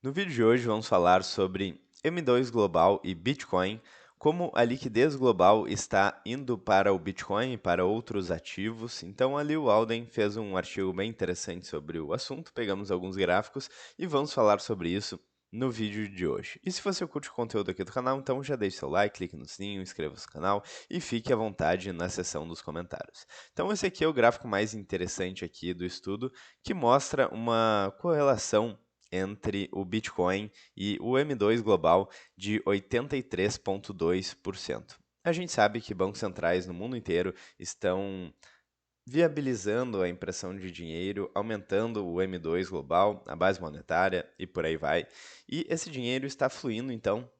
No vídeo de hoje vamos falar sobre M2 Global e Bitcoin, como a liquidez global está indo para o Bitcoin e para outros ativos. Então, ali o Alden fez um artigo bem interessante sobre o assunto, pegamos alguns gráficos e vamos falar sobre isso no vídeo de hoje. E se você curte o conteúdo aqui do canal, então já deixe seu like, clique no sininho, inscreva-se no canal e fique à vontade na seção dos comentários. Então, esse aqui é o gráfico mais interessante aqui do estudo, que mostra uma correlação entre o Bitcoin e o M2 global de 83,2%. A gente sabe que bancos centrais no mundo inteiro estão viabilizando a impressão de dinheiro, aumentando o M2 global, a base monetária e por aí vai. E esse dinheiro está fluindo, então,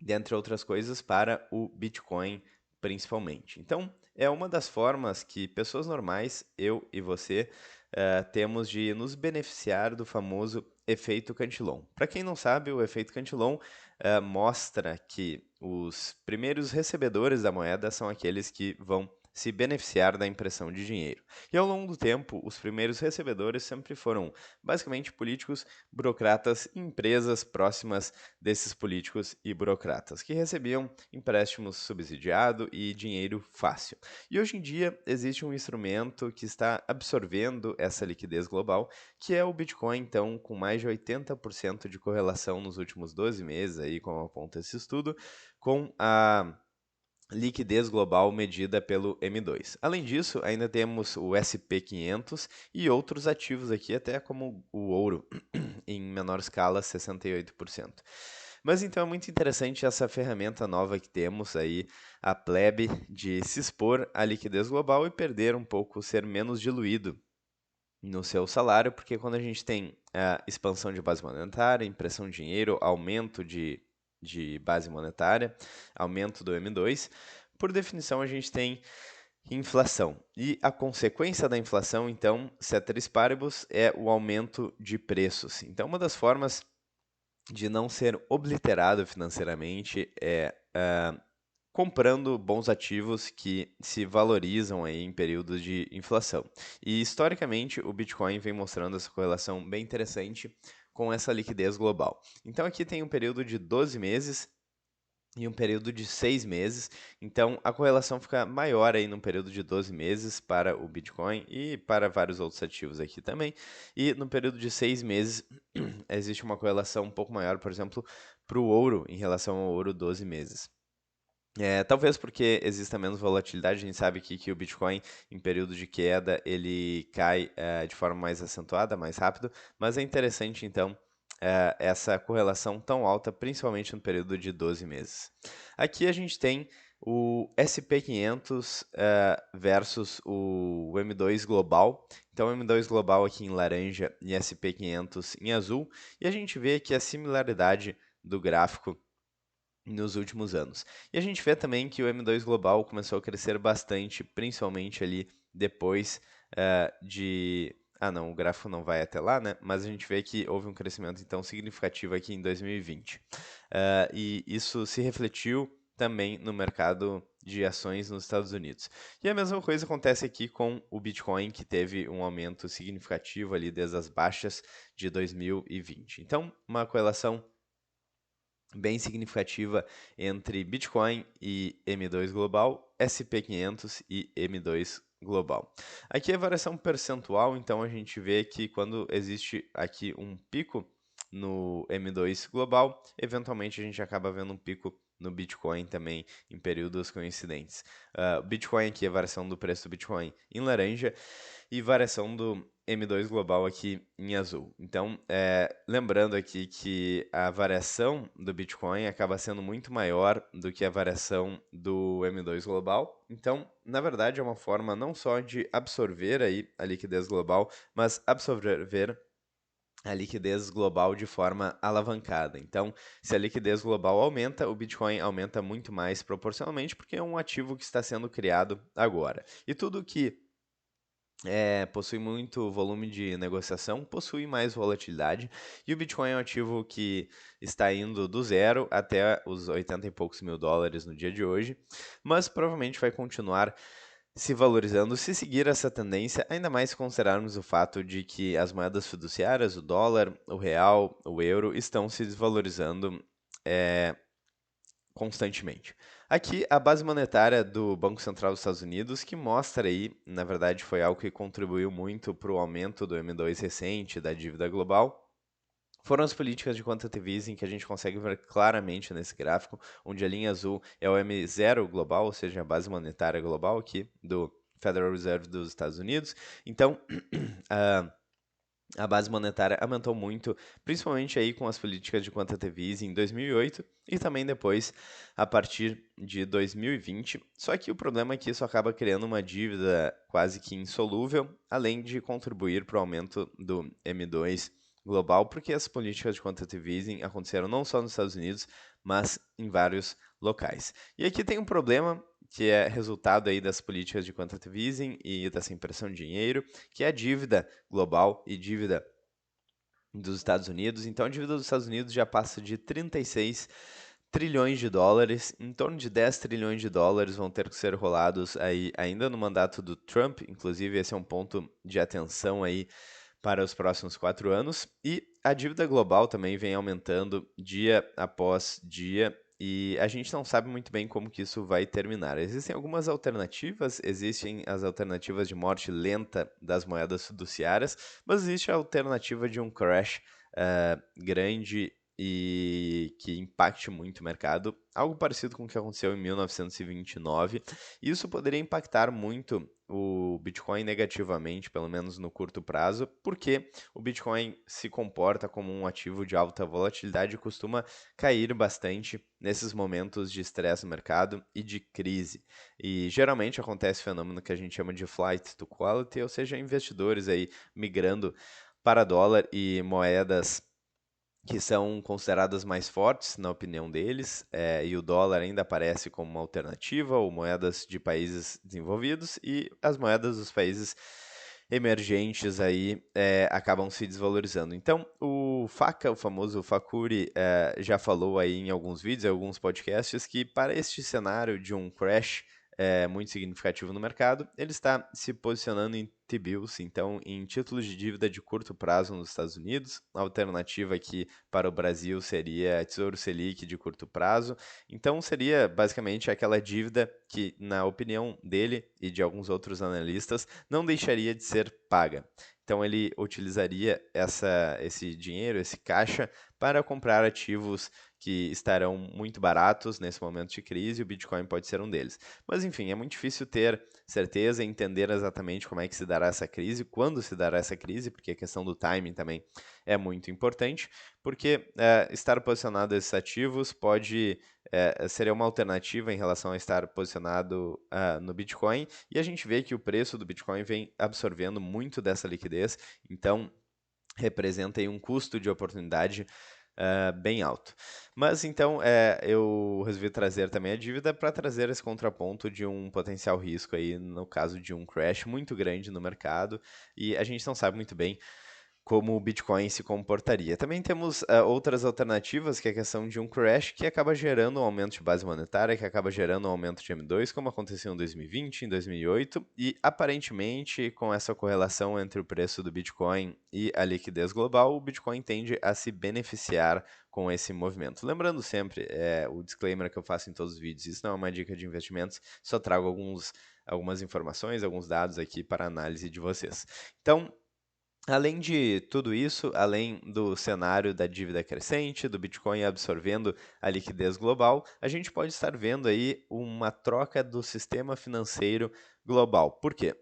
dentre outras coisas, para o Bitcoin principalmente. Então, é uma das formas que pessoas normais, eu e você, temos de nos beneficiar do famoso efeito Cantillon. Para quem não sabe, o efeito Cantillon mostra que os primeiros recebedores da moeda são aqueles que vão se beneficiar da impressão de dinheiro. E ao longo do tempo, os primeiros recebedores sempre foram basicamente políticos, burocratas e empresas próximas desses políticos e burocratas, que recebiam empréstimos subsidiado e dinheiro fácil. E hoje em dia existe um instrumento que está absorvendo essa liquidez global, que é o Bitcoin, então, com mais de 80% de correlação nos últimos 12 meses, aí, como aponta esse estudo, com a liquidez global medida pelo M2. Além disso, ainda temos o SP500 e outros ativos aqui, até como o ouro, em menor escala, 68%. Mas então é muito interessante essa ferramenta nova que temos aí, a plebe, de se expor à liquidez global e perder um pouco, ser menos diluído no seu salário, porque quando a gente tem a expansão de base monetária, impressão de dinheiro, aumento de base monetária, aumento do M2, por definição a gente tem inflação. E a consequência da inflação, então, ceteris paribus, é o aumento de preços. Então, uma das formas de não ser obliterado financeiramente é comprando bons ativos que se valorizam aí em períodos de inflação. E historicamente, o Bitcoin vem mostrando essa correlação bem interessante com essa liquidez global. Então aqui tem um período de 12 meses e um período de 6 meses. Então, a correlação fica maior aí num período de 12 meses para o Bitcoin e para vários outros ativos aqui também. E no período de 6 meses, existe uma correlação um pouco maior, por exemplo, para o ouro em relação ao ouro 12 meses. Talvez porque exista menos volatilidade, a gente sabe que o Bitcoin, em período de queda, ele cai de forma mais acentuada, mais rápido, mas é interessante, então, essa correlação tão alta, principalmente no período de 12 meses. Aqui a gente tem o SP500 versus o M2 Global. Então, o M2 Global aqui em laranja e SP500 em azul, e a gente vê que a similaridade do gráfico nos últimos anos. E a gente vê também que o M2 Global começou a crescer bastante, principalmente ali depois de. Ah, não, o gráfico não vai até lá, né? Mas a gente vê que houve um crescimento então significativo aqui em 2020. E isso se refletiu também no mercado de ações nos Estados Unidos. E a mesma coisa acontece aqui com o Bitcoin, que teve um aumento significativo ali desde as baixas de 2020. Então, uma correlação bem significativa entre Bitcoin e M2 Global, SP500 e M2 Global. Aqui a variação percentual, então a gente vê que quando existe aqui um pico no M2 Global, eventualmente a gente acaba vendo um pico no Bitcoin também em períodos coincidentes. O Bitcoin aqui, a variação do preço do Bitcoin em laranja e variação do M2 global aqui em azul. Então, lembrando aqui que a variação do Bitcoin acaba sendo muito maior do que a variação do M2 global. Então, na verdade, é uma forma não só de absorver aí a liquidez global, mas absorver a liquidez global de forma alavancada. Então, se a liquidez global aumenta, o Bitcoin aumenta muito mais proporcionalmente, porque é um ativo que está sendo criado agora. E tudo que possui muito volume de negociação, possui mais volatilidade, e o Bitcoin é um ativo que está indo do zero até os 80 e poucos mil dólares no dia de hoje, mas provavelmente vai continuar se valorizando se seguir essa tendência, ainda mais se considerarmos o fato de que as moedas fiduciárias, o dólar, o real, o euro, estão se desvalorizando constantemente. Aqui, a base monetária do Banco Central dos Estados Unidos, que mostra aí, na verdade, foi algo que contribuiu muito para o aumento do M2 recente, da dívida global, foram as políticas de quantitative easing que a gente consegue ver claramente nesse gráfico, onde a linha azul é o M0 global, ou seja, a base monetária global aqui do Federal Reserve dos Estados Unidos. Então, a base monetária aumentou muito, principalmente aí com as políticas de quantitative easing em 2008 e também depois a partir de 2020. Só que o problema é que isso acaba criando uma dívida quase que insolúvel, além de contribuir para o aumento do M2 global, porque as políticas de quantitative easing aconteceram não só nos Estados Unidos, mas em vários locais. E aqui tem um problema que é resultado aí das políticas de quantitative easing e dessa impressão de dinheiro, que é a dívida global e dívida dos Estados Unidos. Então, a dívida dos Estados Unidos já passa de 36 trilhões de dólares, em torno de 10 trilhões de dólares vão ter que ser rolados aí ainda no mandato do Trump, inclusive esse é um ponto de atenção aí para os próximos 4 anos. E a dívida global também vem aumentando dia após dia e a gente não sabe muito bem como que isso vai terminar. Existem algumas alternativas, existem as alternativas de morte lenta das moedas fiduciárias, mas existe a alternativa de um crash grande e que impacte muito o mercado, algo parecido com o que aconteceu em 1929. Isso poderia impactar muito o Bitcoin negativamente, pelo menos no curto prazo, porque o Bitcoin se comporta como um ativo de alta volatilidade e costuma cair bastante nesses momentos de estresse no mercado e de crise. E geralmente acontece o fenômeno que a gente chama de flight to quality, ou seja, investidores aí migrando para dólar e moedas que são consideradas mais fortes, na opinião deles, e o dólar ainda aparece como uma alternativa, ou moedas de países desenvolvidos, e as moedas dos países emergentes aí acabam se desvalorizando. Então, o Faka, o famoso Fakuri, já falou aí em alguns vídeos, em alguns podcasts, que para este cenário de um crash muito significativo no mercado, ele está se posicionando em T-bills, então em títulos de dívida de curto prazo nos Estados Unidos. A alternativa aqui para o Brasil seria Tesouro Selic de curto prazo. Então seria basicamente aquela dívida que, na opinião dele e de alguns outros analistas, não deixaria de ser paga. Então ele utilizaria esse dinheiro, esse caixa, para comprar ativos que estarão muito baratos nesse momento de crise, e o Bitcoin pode ser um deles. Mas enfim, é muito difícil ter certeza e entender exatamente como é que se dará essa crise, quando se dará essa crise, porque a questão do timing também é muito importante, porque estar posicionado a esses ativos seria uma alternativa em relação a estar posicionado no Bitcoin, e a gente vê que o preço do Bitcoin vem absorvendo muito dessa liquidez, então representa aí um custo de oportunidade bem alto. Mas então eu resolvi trazer também a dívida para trazer esse contraponto de um potencial risco aí no caso de um crash muito grande no mercado e a gente não sabe muito bem como o Bitcoin se comportaria. Também temos outras alternativas, que é a questão de um crash que acaba gerando um aumento de base monetária, que acaba gerando um aumento de M2, como aconteceu em 2020, em 2008, e aparentemente, com essa correlação entre o preço do Bitcoin e a liquidez global, o Bitcoin tende a se beneficiar com esse movimento. Lembrando sempre, o disclaimer que eu faço em todos os vídeos, isso não é uma dica de investimentos, só trago algumas informações, alguns dados aqui para análise de vocês. Então, além de tudo isso, além do cenário da dívida crescente, do Bitcoin absorvendo a liquidez global, a gente pode estar vendo aí uma troca do sistema financeiro global. Por quê?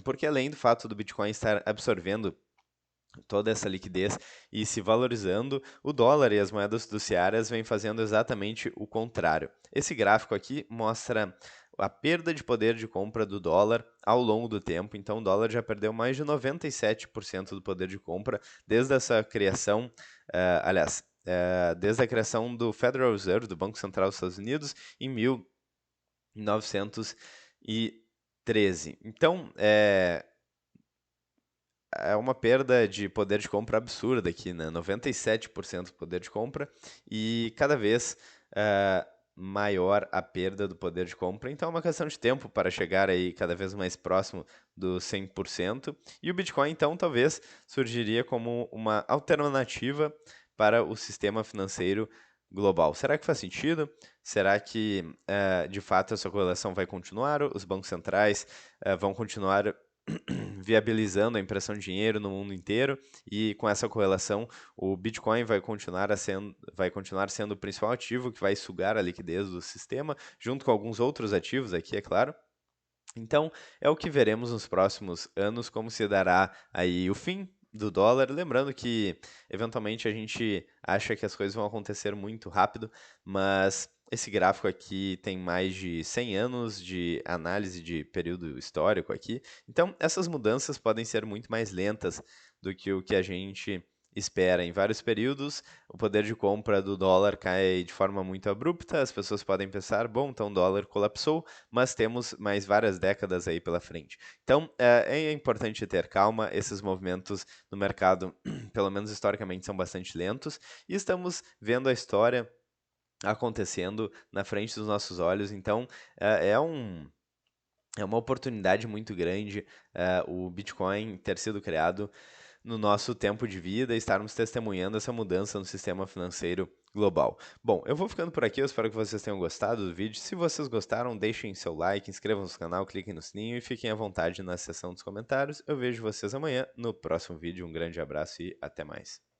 Porque além do fato do Bitcoin estar absorvendo toda essa liquidez e se valorizando, o dólar e as moedas fiduciárias vêm fazendo exatamente o contrário. Esse gráfico aqui mostra a perda de poder de compra do dólar ao longo do tempo. Então, o dólar já perdeu mais de 97% do poder de compra desde essa criação, desde a criação do Federal Reserve, do Banco Central dos Estados Unidos, em 1913. Então, é uma perda de poder de compra absurda aqui, né? 97% do poder de compra e cada vez maior a perda do poder de compra. Então é uma questão de tempo para chegar aí cada vez mais próximo do 100%. E o Bitcoin, então, talvez surgiria como uma alternativa para o sistema financeiro global. Será que faz sentido? Será que, de fato, essa correlação vai continuar? Os bancos centrais vão continuar viabilizando a impressão de dinheiro no mundo inteiro e com essa correlação o Bitcoin vai continuar sendo o principal ativo que vai sugar a liquidez do sistema, junto com alguns outros ativos aqui, é claro. Então, é o que veremos nos próximos anos, como se dará aí o fim do dólar. Lembrando que, eventualmente, a gente acha que as coisas vão acontecer muito rápido, mas esse gráfico aqui tem mais de 100 anos de análise de período histórico aqui. Então, essas mudanças podem ser muito mais lentas do que o que a gente espera. Em vários períodos, o poder de compra do dólar cai de forma muito abrupta, as pessoas podem pensar, bom, então o dólar colapsou, mas temos mais várias décadas aí pela frente. Então, é importante ter calma, esses movimentos no mercado, pelo menos historicamente, são bastante lentos, e estamos vendo a história acontecendo na frente dos nossos olhos, então é uma oportunidade muito grande o Bitcoin ter sido criado no nosso tempo de vida e estarmos testemunhando essa mudança no sistema financeiro global. Bom, eu vou ficando por aqui, eu espero que vocês tenham gostado do vídeo. Se vocês gostaram, deixem seu like, inscrevam-se no canal, cliquem no sininho e fiquem à vontade na seção dos comentários. Eu vejo vocês amanhã no próximo vídeo. Um grande abraço e até mais.